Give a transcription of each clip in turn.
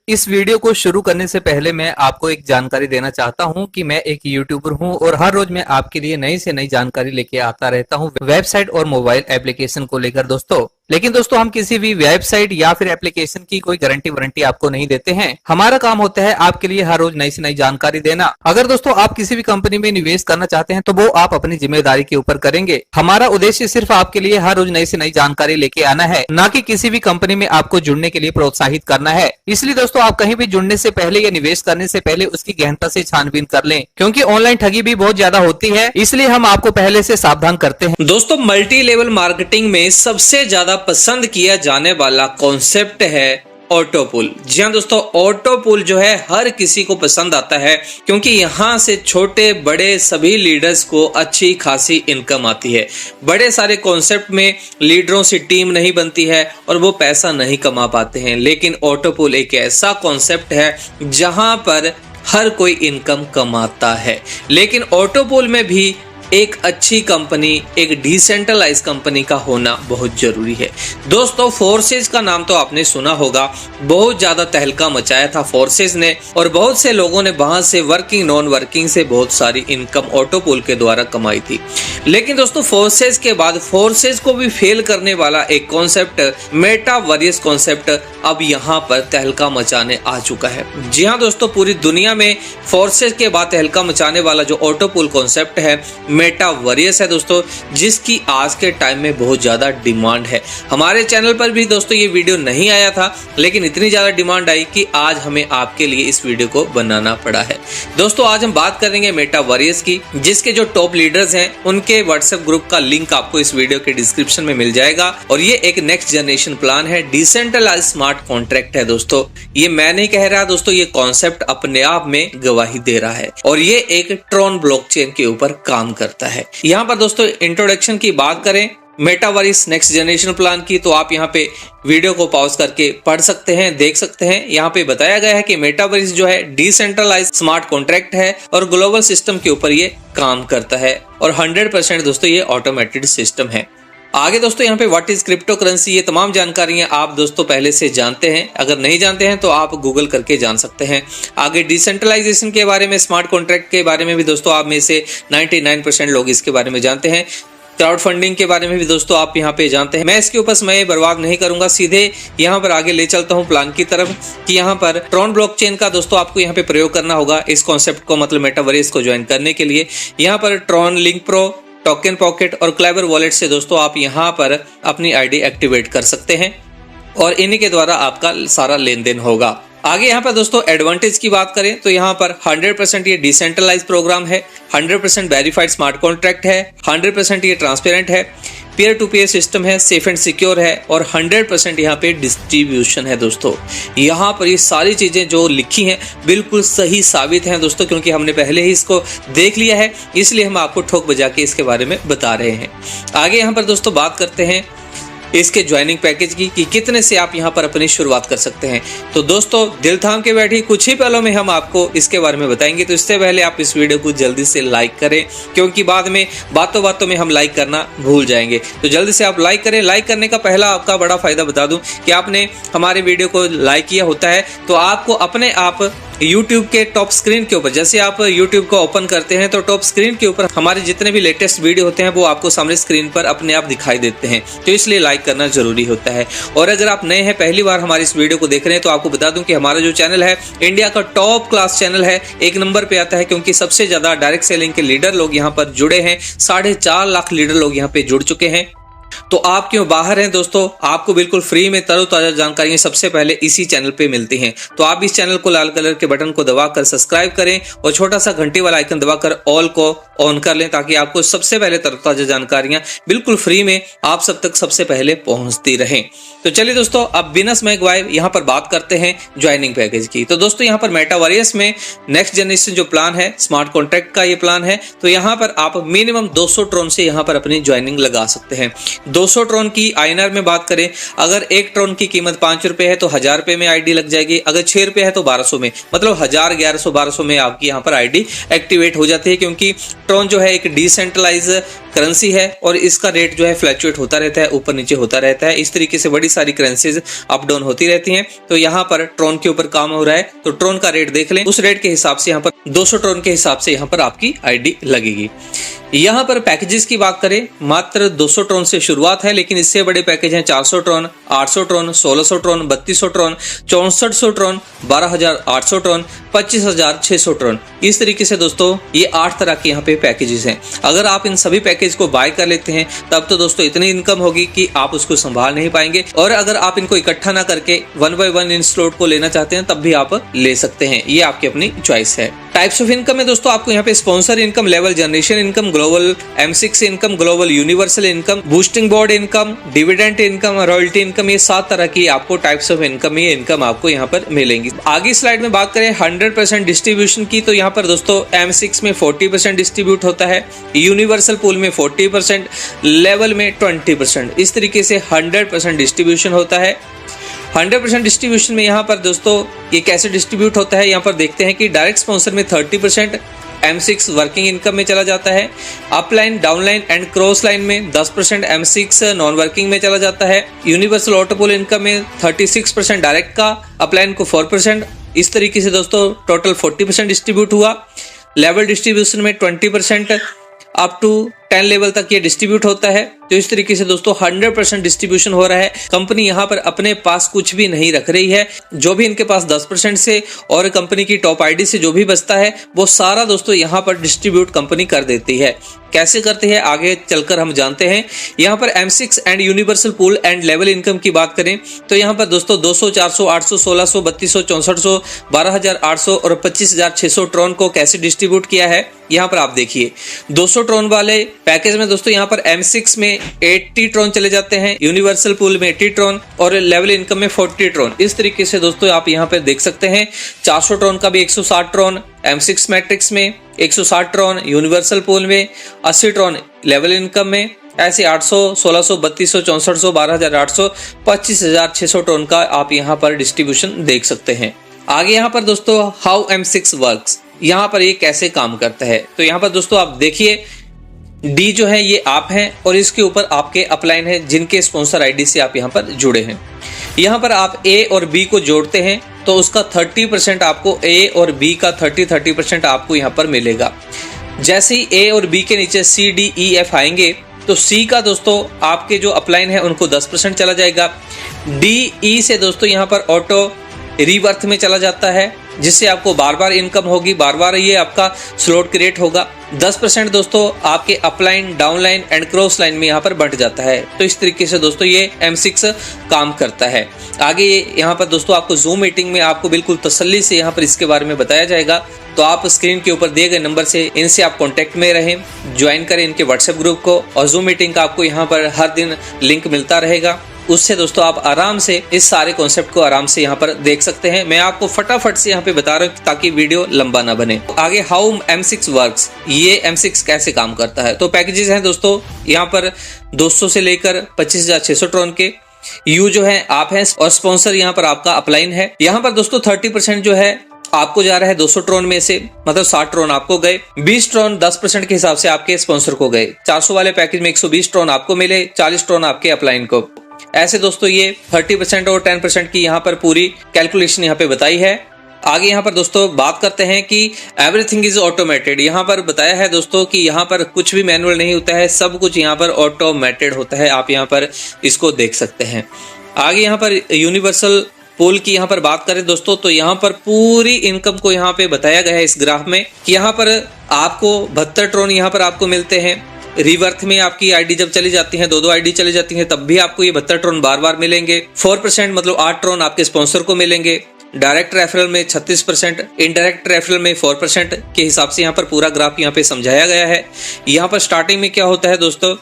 इस वीडियो को शुरू करने से पहले मैं आपको एक जानकारी देना चाहता हूं कि मैं एक यूट्यूबर हूं और हर रोज मैं आपके लिए नई से नई जानकारी लेके आता रहता हूं वेबसाइट और मोबाइल एप्लीकेशन को लेकर दोस्तों। लेकिन दोस्तों हम किसी भी वेबसाइट या फिर एप्लीकेशन की कोई गारंटी वारंटी आपको नहीं देते हैं। हमारा काम होता है आपके लिए हर रोज नई से नई जानकारी देना। अगर दोस्तों आप किसी भी कंपनी में निवेश करना चाहते हैं तो वो आप अपनी जिम्मेदारी के ऊपर करेंगे। हमारा उद्देश्य सिर्फ आपके लिए हर रोज नई से नई जानकारी लेके आना है, न कि किसी भी कंपनी में आपको जुड़ने के लिए प्रोत्साहित करना है। इसलिए दोस्तों आप कहीं भी जुड़ने से पहले या निवेश करने से पहले उसकी गहनता से छानबीन कर लें, क्योंकि ऑनलाइन ठगी भी बहुत ज्यादा होती है। इसलिए हम आपको पहले से सावधान करते हैं। दोस्तों मल्टी लेवल मार्केटिंग में सबसे ज्यादा पसंद किया जाने वाला कॉन्सेप्ट है ऑटो पुल। जी हाँ दोस्तों, ऑटो पुल जो है हर किसी को पसंद आता है, क्योंकि यहाँ से छोटे बड़े सभी लीडर्स को अच्छी खासी इनकम आती है। बड़े सारे कॉन्सेप्ट में लीडरों से टीम नहीं बनती है और वो पैसा नहीं कमा पाते हैं, लेकिन ऑटो पुल एक ऐसा कॉन्सेप्ट है जहां पर हर कोई इनकम कमाता है। लेकिन ऑटो पुल में भी एक अच्छी कंपनी, एक डिसेंट्रलाइज कंपनी का होना बहुत जरूरी है। दोस्तों फोर्सेज का नाम तो आपने सुना होगा, बहुत ज्यादा तहलका मचाया था फोर्सेज ने और बहुत से लोगों ने वहां से वर्किंग नॉन वर्किंग से बहुत सारी इनकम ऑटो पुल के द्वारा कमाई थी। लेकिन दोस्तों फोर्सेज के बाद फोर्सेज को भी फेल करने वाला एक कॉन्सेप्ट मेटावर्स कॉन्सेप्ट अब यहाँ पर तहलका मचाने आ चुका है। जी हाँ दोस्तों, पूरी दुनिया में फोर्सेज के बाद तहलका मचाने वाला जो ऑटो पुल कॉन्सेप्ट है मेटावर्स है दोस्तों, जिसकी आज के टाइम में बहुत ज्यादा डिमांड है। हमारे चैनल पर भी दोस्तों ये वीडियो नहीं आया था, लेकिन इतनी ज्यादा डिमांड आई कि आज हमें आपके लिए इस वीडियो को बनाना पड़ा है। दोस्तों आज हम बात करेंगे मेटावर्स की, जिसके जो टॉप लीडर्स हैं उनके व्हाट्सएप ग्रुप का लिंक आपको इस वीडियो के डिस्क्रिप्शन में मिल जाएगा। और ये एक नेक्स्ट जनरेशन प्लान है, डिसेंट्रलाइज स्मार्ट कॉन्ट्रैक्ट है दोस्तों। ये मैं नहीं कह रहा दोस्तों, ये कॉन्सेप्ट अपने आप में गवाही दे रहा है और ये एक ट्रॉन ब्लॉकचेन के ऊपर काम करता है। यहाँ पर दोस्तों इंट्रोडक्शन की बात करें मेटावर्स नेक्स्ट जनरेशन प्लान की, तो आप यहाँ पे वीडियो को पॉज करके पढ़ सकते हैं, देख सकते हैं। यहाँ पे बताया गया है कि मेटावर्स जो है डिसेंट्रलाइज स्मार्ट कॉन्ट्रैक्ट है और ग्लोबल सिस्टम के ऊपर ये काम करता है और 100% दोस्तों ये ऑटोमेटेड सिस्टम है। आगे दोस्तों यहाँ पे व्हाट इज क्रिप्टो करेंसी, ये तमाम जानकारियां आप दोस्तों पहले से जानते हैं। अगर नहीं जानते हैं तो आप गूगल करके जान सकते हैं। आगे डिसेंट्रलाइजेशन के बारे में, स्मार्ट कॉन्ट्रैक्ट के बारे में भी दोस्तों आप में से 99% लोग इसके बारे में जानते हैं। क्राउड फंडिंग के बारे में भी दोस्तों आप यहाँ पे जानते हैं। मैं इसके ऊपर समय बर्बाद नहीं करूंगा, सीधे यहाँ पर आगे ले चलता हूँ प्लान की तरफ कि यहाँ पर ट्रॉन ब्लॉकचेन का दोस्तों आपको यहाँ पे प्रयोग करना होगा इस कॉन्सेप्ट को, मतलब मेटावर्स को ज्वाइन करने के लिए। यहाँ पर Tron link pro, token pocket और क्लेवर वॉलेट से दोस्तों आप यहाँ पर अपनी आईडी एक्टिवेट कर सकते हैं और इन्हीं के द्वारा आपका सारा लेन देन होगा। आगे यहाँ पर दोस्तों एडवांटेज की बात करें तो यहाँ पर 100% ये डिसेंट्रलाइज प्रोग्राम है, 100% वेरीफाइड स्मार्ट कॉन्ट्रैक्ट है, 100% ये ट्रांसपेरेंट है, पीयर टू पीयर सिस्टम है, सेफ एंड सिक्योर है और 100% यहाँ पे डिस्ट्रीब्यूशन है दोस्तों। यहाँ पर ये सारी चीजें जो लिखी हैं बिल्कुल सही साबित हैं दोस्तों, क्योंकि हमने पहले ही इसको देख लिया है, इसलिए हम आपको ठोक बजा के इसके बारे में बता रहे हैं। आगे यहाँ पर दोस्तों बात करते हैं इसके ज्वाइनिंग पैकेज की कि कितने से आप यहाँ पर अपनी शुरुआत कर सकते हैं। तो दोस्तों दिल थाम के बैठिए, कुछ ही पलों में हम आपको इसके बारे में बताएंगे। तो इससे पहले आप इस वीडियो को जल्दी से लाइक करें, क्योंकि बाद में बातों बातों में हम लाइक करना भूल जाएंगे। तो जल्दी से आप लाइक करें। लाइक करने का पहला आपका बड़ा फायदा बता दूं कि आपने हमारे वीडियो को लाइक किया होता है तो आपको अपने आप YouTube के टॉप स्क्रीन के ऊपर, जैसे आप YouTube को ओपन करते हैं तो टॉप स्क्रीन के ऊपर हमारे जितने भी लेटेस्ट वीडियो होते हैं वो आपको सामने स्क्रीन पर अपने आप दिखाई देते हैं। तो इसलिए लाइक करना जरूरी होता है। और अगर आप नए हैं, पहली बार हमारे इस वीडियो को देख रहे हैं, तो आपको बता दूं कि हमारा जो चैनल है इंडिया का टॉप क्लास चैनल है, 1 नंबर पे आता है, क्योंकि सबसे ज्यादा डायरेक्ट सेलिंग के लीडर लोग यहाँ पर जुड़े हैं। 4.5 लाख लीडर लोग यहाँ पे जुड़ चुके हैं। तो आप क्यों बाहर हैं दोस्तों, आपको बिल्कुल फ्री में तरोताजा जानकारियां सबसे पहले इसी चैनल पे मिलती हैं। तो आप इस चैनल को लाल कलर के बटन को दबाकर सब्सक्राइब करें और छोटा सा घंटी वाला आइकन दबाकर ऑल को ऑन कर लें, ताकि आपको सबसे पहले तरोताजा जानकारियां बिल्कुल फ्री में आप सब तक सबसे पहले पहुंचती रहें। तो चलिए दोस्तों अब बिना समय गवाए यहाँ पर बात करते हैं ज्वाइनिंग पैकेज की। तो दोस्तों यहाँ पर मेटावर्स में नेक्स्ट जनरेशन जो प्लान है, स्मार्ट कॉन्ट्रैक्ट का ये प्लान है, तो यहाँ पर आप मिनिमम 200 ट्रॉन से यहाँ पर अपनी ज्वाइनिंग लगा सकते हैं। 200 ट्रॉन की INR में बात करें, अगर 1 ट्रॉन की कीमत 5 रुपए है तो 1000 रुपए में आईडी लग जाएगी। अगर 6 रुपए है तो 1200 में, मतलब 1000, 1100, 1200 में आपकी यहाँ पर आईडी एक्टिवेट हो जाती है, क्योंकि ट्रॉन जो है एक डिसेंट्रलाइज करेंसी है और इसका रेट जो है फ्लक्चुएट होता रहता है, ऊपर नीचे होता रहता है। इस तरीके से बड़ी सारी करेंसीज अप डाउन होती रहती हैं। तो यहाँ पर ट्रॉन के ऊपर काम हो रहा है, तो ट्रॉन का रेट देख लें, उस रेट के हिसाब से यहाँ पर 200 ट्रॉन के हिसाब से यहाँ पर आपकी आईडी लगेगी। यहाँ पर पैकेजेस की बात करें, मात्र 200 ट्रॉन से शुरुआत है, लेकिन इससे बड़े पैकेज हैं 400 Tron, 800 Tron, 1600 Tron, 3200 Tron, 6400 Tron, 12800 Tron, 25600 Tron. इस तरीके से दोस्तों ये 8 तरह के यहाँ पे पैकेजेस हैं। अगर आप इन सभी पैकेज को बाय कर लेते हैं तब तो दोस्तों इतनी इनकम होगी कि आप उसको संभाल नहीं पाएंगे। और अगर आप इनको इकट्ठा ना करके 1 बाय 1 इन स्लॉट को लेना चाहते हैं तब भी आप ले सकते हैं, ये आपकी अपनी चॉइस है। टाइप्स ऑफ इनकम में दोस्तों आपको यहाँ पे sponsor income, level generation income, global M6 income, global universal income, boosting board income, dividend income, royalty income, ये 7 तरह की आपको टाइप्स ऑफ इनकम, ये इनकम आपको यहाँ पर मिलेंगी। आगे स्लाइड में बात करें 100% डिस्ट्रीब्यूशन की, तो यहाँ पर दोस्तों M6 में 40% डिस्ट्रीब्यूट होता है, यूनिवर्सल पूल में 40%, लेवल में 20%। इस तरीके से 100% डिस्ट्रीब्यूशन होता है। 100% डिस्ट्रीब्यूशन में यहाँ पर दोस्तों ये कैसे डिस्ट्रीब्यूट होता है, यहाँ पर देखते हैं कि डायरेक्ट स्पॉन्सर में 30% M6 वर्किंग इनकम में चला जाता है, upline, downline and cross line में 10% M6 नॉन वर्किंग में चला जाता है, यूनिवर्सल ऑटोपोल इनकम में 36% डायरेक्ट का, अपलाइन को 4%। इस तरीके से दोस्तों टोटल 40% डिस्ट्रीब्यूट हुआ। लेवल डिस्ट्रीब्यूशन में 20% अप टू 10 लेवल तक ये डिस्ट्रीब्यूट होता है। तो इस तरीके से दोस्तों 100% डिस्ट्रीब्यूशन हो रहा है। कंपनी यहाँ पर अपने पास कुछ भी नहीं रख रही है, जो भी इनके पास 10% से और कंपनी की टॉप आईडी से जो भी बचता है वो सारा दोस्तों यहाँ पर डिस्ट्रीब्यूट कंपनी कर देती है। कैसे करती है आगे चलकर हम जानते हैं। यहाँ पर M6 and universal pool and level income की बात करें तो यहाँ पर दोस्तों 200, 400, 800, 1600, 3200, 6400, 12800 और 25600 ट्रॉन को कैसे डिस्ट्रीब्यूट किया है यहाँ पर आप देखिए। 200 ट्रॉन वाले पैकेज में दोस्तों यहाँ पर M6 में 80 ट्रॉन चले जाते हैं, यूनिवर्सल पूल में 80 ट्रॉन और लेवल इनकम में 40 ट्रॉन। इस तरीके से दोस्तों आप यहाँ पर देख सकते हैं 400 ट्रॉन का भी 160 ट्रॉन, M6 मैट्रिक्स में 160 ट्रॉन, यूनिवर्सल पूल में 80 ट्रॉन, लेवल इनकम में ऐसे 800, 1600, 3200, 6400, 12800, 25600 ट्रॉन का आप यहाँ पर डिस्ट्रीब्यूशन देख सकते हैं। आगे यहाँ पर दोस्तों हाउ M6 वर्क्स, यहाँ पर ये कैसे काम करता है। तो यहाँ पर दोस्तों आप देखिए D जो है ये आप हैं और इसके ऊपर आपके अपलाइन है जिनके स्पॉन्सर आईडी से आप यहाँ पर जुड़े हैं। यहाँ पर आप A और B को जोड़ते हैं तो उसका 30% आपको A और B का 30% आपको यहाँ पर मिलेगा। जैसे ही A और B के नीचे C, D, E, F आएंगे तो C का दोस्तों आपके जो अपलाइन है उनको 10% चला जाएगा। D, E से दोस्तों यहाँ पर ऑटो रीबर्थ में चला जाता है जिससे आपको बार बार इनकम होगी, बार बार ये आपका स्लॉट क्रिएट होगा। 10% दोस्तों आपके upline, downline and cross line में यहाँ पर बढ़ जाता है। तो इस तरीके से दोस्तों ये M6 काम करता है। आगे यहाँ पर दोस्तों आपको जूम मीटिंग में आपको बिल्कुल तसल्ली से यहाँ पर इसके बारे में बताया जाएगा। तो आप स्क्रीन के ऊपर दिए गए नंबर से इनसे आप कांटेक्ट में रहें, ज्वाइन करें इनके व्हाट्सएप ग्रुप को और जूम मीटिंग का आपको यहाँ पर हर दिन लिंक मिलता रहेगा। उससे दोस्तों आप आराम से इस सारे कॉन्सेप्ट को आराम से यहाँ पर देख सकते हैं। मैं आपको फटाफट से यहाँ पे बता रहा हूँ ताकि वीडियो लंबा ना बने। आगे हाउ M6 वर्क्स, ये M6 कैसे काम करता है। तो पैकेजेस हैं दोस्तों यहाँ पर 200 से लेकर 25600 ट्रॉन के। यू जो है आप हैं और स्पॉन्सर यहाँ पर आपका अपलाइन है। यहाँ पर दोस्तों 30% जो है आपको जा रहा है 200 ट्रॉन में से, मतलब 60 ट्रॉन आपको गए, 20 ट्रॉन 10% के हिसाब से आपके स्पॉन्सर को गए। 400 वाले पैकेज में 120 ट्रॉन आपको मिले, 40 ट्रॉन आपके अपलाइन को। ऐसे दोस्तों ये 30% और 10% की यहाँ पर पूरी कैलकुलेशन यहाँ पे बताई है। आगे यहाँ पर दोस्तों बात करते हैं कि एवरीथिंग इज ऑटोमेटेड। यहाँ पर बताया है दोस्तों कि यहाँ पर कुछ भी मैनुअल नहीं होता है, सब कुछ यहाँ पर ऑटोमेटेड होता है। आप यहाँ पर इसको देख सकते हैं। आगे यहाँ पर यूनिवर्सल पूल की यहाँ पर बात करें दोस्तों तो यहाँ पर पूरी इनकम को यहाँ पे बताया गया है इस ग्राफ में कि यहाँ पर आपको 72 ट्रॉन यहाँ पर आपको मिलते हैं। रिवर्थ में आपकी आईडी जब चली जाती है, दो आईडी चली जाती है, तब भी आपको ये 72 ट्रॉन बार बार मिलेंगे। 4% मतलब 8 ट्रॉन आपके स्पॉन्सर को मिलेंगे। डायरेक्ट रेफरल में 36%, इनडायरेक्ट रेफरल में 4% के हिसाब से यहाँ पर पूरा ग्राफ यहाँ पे समझाया गया है। यहाँ पर स्टार्टिंग में क्या होता है दोस्तों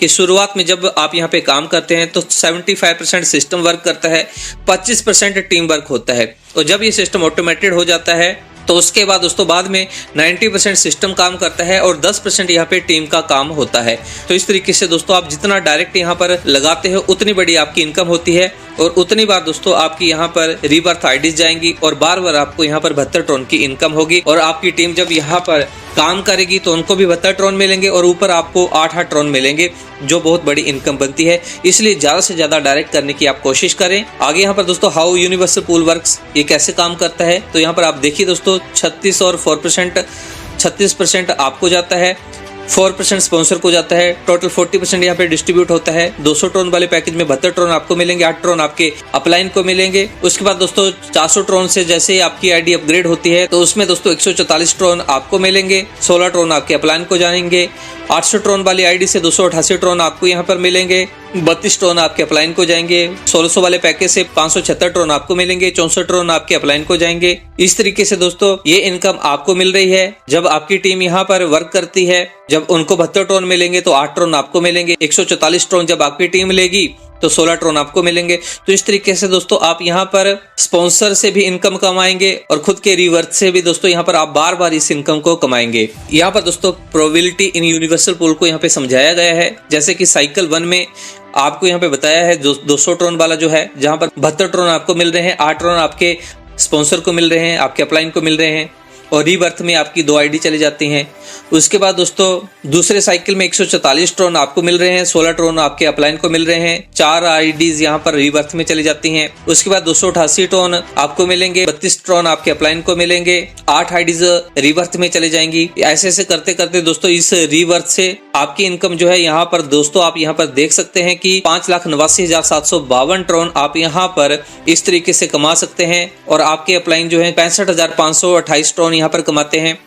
कि शुरुआत में जब आप यहाँ पे काम करते हैं तो 75% सिस्टम वर्क करता है, 25% टीम वर्क होता है। और जब ये सिस्टम ऑटोमेटेड हो जाता है तो उसके बाद दोस्तों बाद में 90% सिस्टम काम करता है और 10% यहाँ पे टीम का काम होता है। तो इस तरीके से दोस्तों आप जितना डायरेक्ट यहाँ पर लगाते हो उतनी बड़ी आपकी इनकम होती है और उतनी बार दोस्तों आपकी यहाँ पर रीबर्थ आईडीज जाएंगी और बार बार आपको यहाँ पर 72 ट्रोन की इनकम होगी। और आपकी टीम जब यहाँ पर काम करेगी तो उनको भी 72 ट्रोन मिलेंगे और ऊपर आपको 8-8 ट्रोन मिलेंगे, जो बहुत बड़ी इनकम बनती है। इसलिए ज्यादा से ज्यादा डायरेक्ट करने की आप कोशिश करें। आगे यहाँ पर दोस्तों हाउ यूनिवर्सल पूल वर्क्स, ये कैसे काम करता है, तो यहाँ पर आप देखिए दोस्तों 36 और 4% 36% आपको जाता है, 4% स्पॉन्सर को जाता है, टोटल 40% यहाँ पे डिस्ट्रीब्यूट होता है। 200 ट्रोन वाले पैकेज में 72 ट्रोन आपको मिलेंगे, 8 ट्रोन आपके अपलाइन को मिलेंगे। उसके बाद दोस्तों 400 ट्रोन से जैसे ही आपकी आईडी अपग्रेड होती है तो उसमें दोस्तों 144 ट्रोन आपको मिलेंगे, 16 ट्रोन आपके अपलाइन को जाएंगे। 800 ट्रोन वाली आईडी से 288 ट्रोन आपको यहाँ पर मिलेंगे, 32 ट्रोन आपके अपलाइन को जाएंगे। 1600 वाले पैकेज से 576 ट्रोन आपको मिलेंगे, 64 ट्रोन आपके अपलाइन को जाएंगे। इस तरीके से दोस्तों ये इनकम आपको मिल रही है जब आपकी टीम यहाँ पर वर्क करती है। जब उनको 72 ट्रोन मिलेंगे तो 8 ट्रोन आपको मिलेंगे, 144 ट्रोन जब आपकी टीम लेगी तो 16 ट्रोन आपको मिलेंगे। तो इस तरीके से दोस्तों आप यहाँ पर स्पॉन्सर से भी इनकम कमाएंगे और खुद के रिवर्थ से भी दोस्तों यहाँ पर आप बार बार इस इनकम को कमाएंगे। यहाँ पर दोस्तों प्रोबेबिलिटी इन यूनिवर्सल पूल को यहाँ पे समझाया गया है। जैसे कि साइकिल 1 में आपको यहाँ पे बताया है 200 ट्रोन वाला जो है, जहां पर 72 ट्रोन आपको मिल रहे हैं, 8 ट्रोन आपके स्पॉन्सर को मिल रहे हैं, आपके अपलाइन को मिल रहे हैं और रीबर्थ में आपकी 2 आईडी चली जाती हैं। उसके बाद दोस्तों दूसरे साइकिल में 144 ट्रोन आपको मिल रहे हैं, 16 ट्रोन आपके अपलाइन को मिल रहे हैं, 4 आईडीज यहाँ पर रीबर्थ में चली जाती हैं। उसके बाद 288 ट्रोन आपको मिलेंगे, 32 ट्रोन आपके अपलाइन को मिलेंगे, 8 आईडीज रीबर्थ में चली जाएंगी। ऐसे ऐसे करते करते दोस्तों इस रीबर्थ से आपकी इनकम जो है यहाँ पर दोस्तों आप यहाँ पर देख सकते हैं कि 5,89,752 ट्रोन आप यहाँ पर इस तरीके से कमा सकते हैं और आपके अपलाइन जो है 65,528 ट्रोन यहाँ पर कमाते हैं।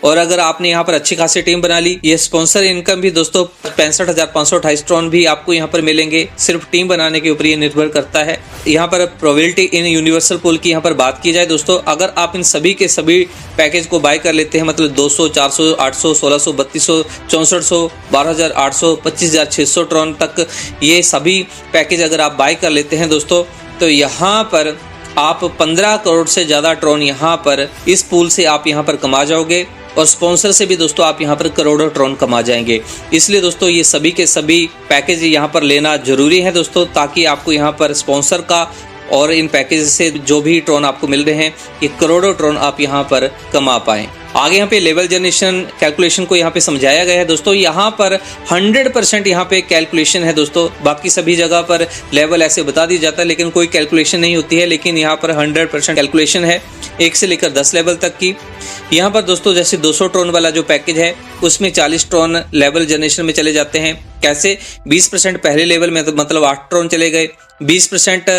और अगर आपने यहाँ पर अच्छी खासी टीम बना ली, ये स्पॉन्सर इनकम भी दोस्तों 65,528 ट्रोन भी आपको यहाँ पर मिलेंगे। सिर्फ टीम बनाने के ऊपर ये निर्भर करता है। यहाँ पर प्रोबेबिलिटी इन यूनिवर्सल पूल की यहाँ पर बात की जाए दोस्तों, अगर आप इन सभी के सभी पैकेज को बाय कर लेते हैं, मतलब 200, 400, 800, 1600, 3200, 6400, 12,800, 25,600 ट्रोन तक ये सभी पैकेज अगर आप बाय कर लेते हैं दोस्तों, तो यहाँ पर आप 15 करोड़ से ज्यादा ट्रोन यहाँ पर इस पूल से आप यहाँ पर कमा जाओगे और स्पॉन्सर से भी दोस्तों आप यहाँ पर करोड़ों ट्रोन कमा जाएंगे। इसलिए दोस्तों ये सभी के सभी पैकेज यहाँ पर लेना जरूरी है दोस्तों, ताकि आपको यहाँ पर स्पॉन्सर का और इन पैकेज से जो भी ट्रोन आपको मिल रहे हैं ये करोड़ों ट्रोन आप यहाँ पर कमा पाएं। आगे यहाँ पे लेवल जनरेशन कैलकुलेशन को यहाँ पे समझाया गया है दोस्तों। यहाँ पर 100% यहाँ पे कैलकुलेशन है दोस्तों। बाकी सभी जगह पर लेवल ऐसे बता दी जाता है लेकिन कोई कैलकुलेशन नहीं होती है, लेकिन यहाँ पर 100% कैलकुलेशन है 1 से लेकर 10 लेवल तक की। यहाँ पर दोस्तों जैसे 200 ट्रोन वाला जो पैकेज है उसमें 40 ट्रोन लेवल जनरेशन में चले जाते हैं। कैसे 20% पहले लेवल में मतलब 8 ट्रोन चले गए, 20%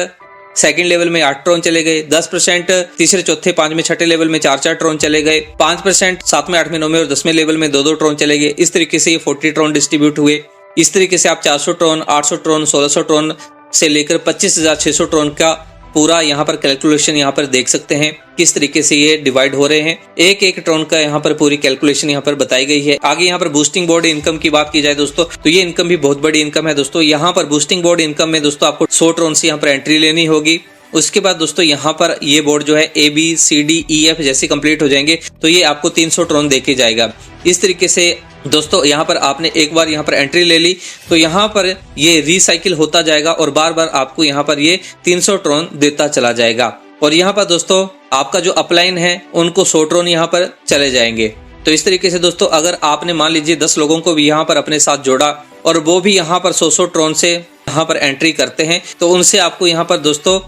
सेकंड लेवल में 8 ट्रोन चले गए, 10% तीसरे चौथे पांचवें छठे लेवल में 4-4 ट्रोन चले गए, 5% 7वें 8वें 9वें और 10वें लेवल में 2-2 ट्रोन चले गए। इस तरीके से ये 40 ट्रोन डिस्ट्रीब्यूट हुए। इस तरीके से आप 400 ट्रोन, 800 ट्रोन, 1600 ट्रोन से लेकर 25,600 ट्रोन का पूरा यहाँ पर कैलकुलेशन यहाँ पर देख सकते हैं किस तरीके से ये डिवाइड हो रहे हैं। एक एक ट्रोन का यहाँ पर पूरी कैलकुलेशन यहाँ पर बताई गई है। आगे यहाँ पर बूस्टिंग बोर्ड इनकम की बात की जाए दोस्तों, तो ये इनकम भी बहुत बड़ी इनकम है दोस्तों। यहाँ पर बूस्टिंग बोर्ड इनकम में दोस्तों आपको 100 ट्रोन से यहाँ पर एंट्री लेनी होगी। उसके बाद दोस्तों यहाँ पर ये बोर्ड जो है ABCDEF जैसे कंप्लीट हो जाएंगे तो ये आपको 300 ट्रोन देके जाएगा। इस तरीके से दोस्तों यहाँ पर आपने एक बार यहाँ पर एंट्री ले ली तो यहाँ पर ये रिसाइकिल होता जाएगा और बार बार आपको यहाँ पर ये 300 ट्रोन देता चला जाएगा। और यहाँ पर दोस्तों आपका जो अपलाइन है उनको 100 ट्रोन यहाँ पर चले जाएंगे। तो इस तरीके से दोस्तों अगर आपने मान लीजिए 10 लोगों को भी यहाँ पर अपने साथ जोड़ा और वो भी यहाँ पर 100 ट्रोन से यहाँ पर एंट्री करते हैं तो उनसे आपको यहाँ पर दोस्तों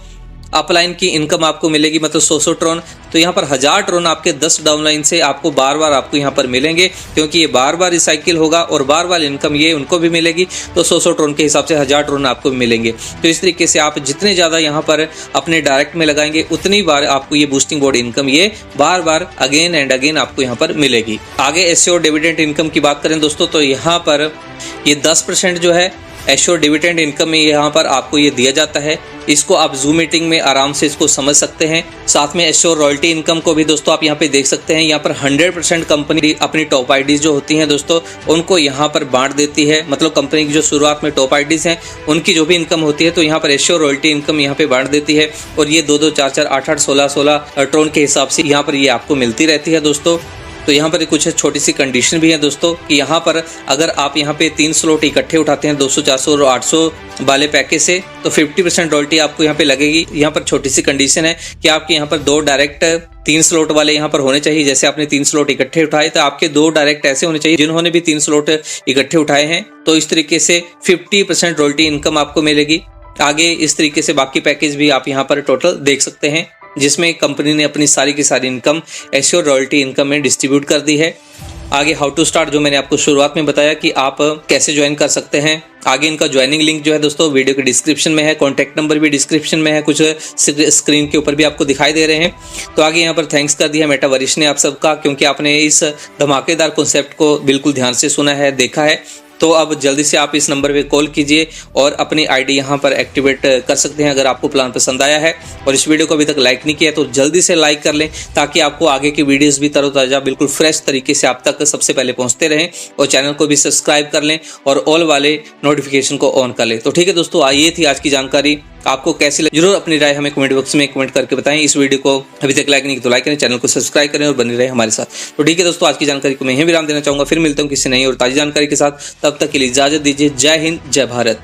अपलाइन की इनकम आपको मिलेगी, मतलब 100 ट्रोन। तो यहाँ पर 1000 ट्रोन आपके 10 डाउनलाइन से आपको बार बार आपको यहाँ पर मिलेंगे, क्योंकि ये बार बार रिसाइकिल होगा और बार बार इनकम ये उनको भी मिलेगी। तो 100 ट्रोन के हिसाब से 1000 ट्रोन आपको मिलेंगे। तो इस तरीके से आप जितने ज़्यादा यहाँ पर अपने डायरेक्ट में लगाएंगे उतनी बार आपको ये बूस्टिंग बोर्ड इनकम ये बार बार अगेन एंड अगेन आपको यहाँ पर मिलेगी। आगे एसओ डिविडेंड इनकम की बात करें दोस्तों, तो यहाँ पर ये 10% जो है एश्योर डिविडेंड इनकम में यहाँ पर आपको ये दिया जाता है। इसको आप जूम मीटिंग में आराम से इसको समझ सकते हैं। साथ में एश्योर रॉयल्टी इनकम को भी दोस्तों आप यहाँ पे देख सकते हैं। यहाँ पर 100% कंपनी अपनी टॉप आईडीज जो होती हैं दोस्तों उनको यहाँ पर बांट देती है। मतलब कंपनी की जो शुरुआत में टॉप आईडीज हैं उनकी जो भी इनकम होती है तो यहाँ पर एश्योर रॉयल्टी इनकम यहाँ पे बांट देती है। और ये 2-2, 4-4, 8-8, 16-16 ट्रोन के हिसाब से यहाँ पर ये आपको मिलती रहती है दोस्तों। तो यहाँ पर कुछ छोटी सी कंडीशन भी है दोस्तों कि यहाँ पर अगर आप यहाँ पे 3 स्लॉट इकट्ठे उठाते हैं 200, 400 और 800 वाले पैकेज से तो 50% रॉयल्टी आपको यहाँ पे लगेगी। यहाँ पर छोटी सी कंडीशन है कि आपके यहाँ पर 2 डायरेक्ट 3 स्लॉट वाले यहाँ पर होने चाहिए। जैसे आपने 3 स्लॉट इकट्ठे उठाए तो आपके 2 डायरेक्ट ऐसे होने चाहिए जिन्होंने भी 3 स्लॉट इकट्ठे उठाए हैं। तो इस तरीके से 50% रॉयल्टी इनकम आपको मिलेगी। आगे इस तरीके से बाकी पैकेज भी आप यहाँ पर टोटल देख सकते हैं जिसमें कंपनी ने अपनी सारी की सारी इनकम एश्योर रॉयल्टी इनकम में डिस्ट्रीब्यूट कर दी है। आगे हाउ टू स्टार्ट जो मैंने आपको शुरुआत में बताया कि आप कैसे ज्वाइन कर सकते हैं। आगे इनका ज्वाइनिंग लिंक जो है दोस्तों वीडियो के डिस्क्रिप्शन में है, कॉन्टैक्ट नंबर भी डिस्क्रिप्शन में है, कुछ स्क्रीन के ऊपर भी आपको दिखाई दे रहे हैं। तो आगे यहाँ पर थैंक्स कर दिया मेटावर्स ने आप सबका, क्योंकि आपने इस धमाकेदार कॉन्सेप्ट को बिल्कुल ध्यान से सुना है, देखा है। तो अब जल्दी से आप इस नंबर पे कॉल कीजिए और अपनी आईडी यहाँ पर एक्टिवेट कर सकते हैं अगर आपको प्लान पसंद आया है। और इस वीडियो को अभी तक लाइक नहीं किया तो जल्दी से लाइक कर लें ताकि आपको आगे की वीडियोस भी तरोताज़ा बिल्कुल फ्रेश तरीके से आप तक सबसे पहले पहुंचते रहें। और चैनल को भी सब्सक्राइब कर लें और ऑल वाले नोटिफिकेशन को ऑन कर लें। तो ठीक है दोस्तों, ये थी आज की जानकारी। आपको कैसी लगी जरूर अपनी राय हमें कमेंट बॉक्स में कमेंट करके बताएं। इस वीडियो को अभी तक लाइक नहीं किया तो लाइक करें, चैनल को सब्सक्राइब करें और बने रहे हमारे साथ। तो ठीक है दोस्तों, आज की जानकारी को मैं यहीं विराम देना चाहूंगा। फिर मिलता हूं किसी नई और ताजी जानकारी के साथ। तब तक के लिए इजाजत दीजिए। जय हिंद, जय भारत।